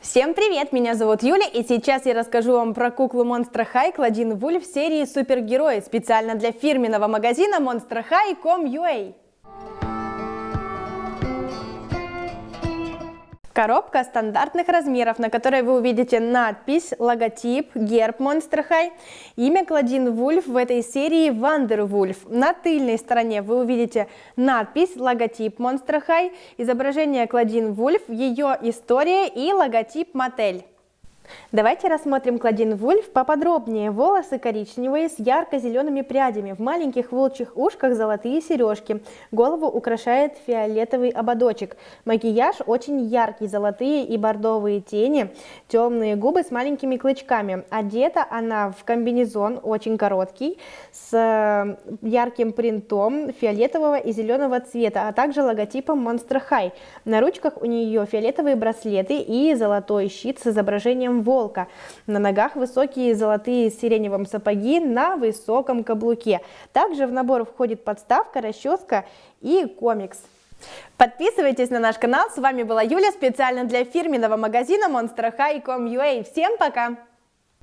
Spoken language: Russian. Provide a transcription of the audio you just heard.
Всем привет, меня зовут Юля, и сейчас я расскажу вам про куклу Monster High Claudine Wolf серии Супергерои специально для фирменного магазина monsterhigh.com.ua. Коробка стандартных размеров, на которой вы увидите надпись, логотип, герб Monster High. Имя Claudine Wolf в этой серии Wonder Wolf. На тыльной стороне вы увидите надпись, логотип Monster High, изображение Claudine Wolf, ее история и логотип Mattel. Давайте рассмотрим Claudine Wolf поподробнее. Волосы коричневые с ярко-зелеными прядями, в маленьких волчьих ушках золотые сережки, голову украшает фиолетовый ободочек. Макияж очень яркий, золотые и бордовые тени, темные губы с маленькими клычками. Одета она в комбинезон очень короткий, с ярким принтом фиолетового и зеленого цвета, а также логотипом Monster High. На ручках у нее фиолетовые браслеты и золотой щит с изображением волка. На ногах высокие золотые с сиреневым сапоги на высоком каблуке. Также в набор входит подставка, расческа и комикс. Подписывайтесь на наш канал. С вами была Юля, специально для фирменного магазина monsterhigh.com.ua. Всем пока!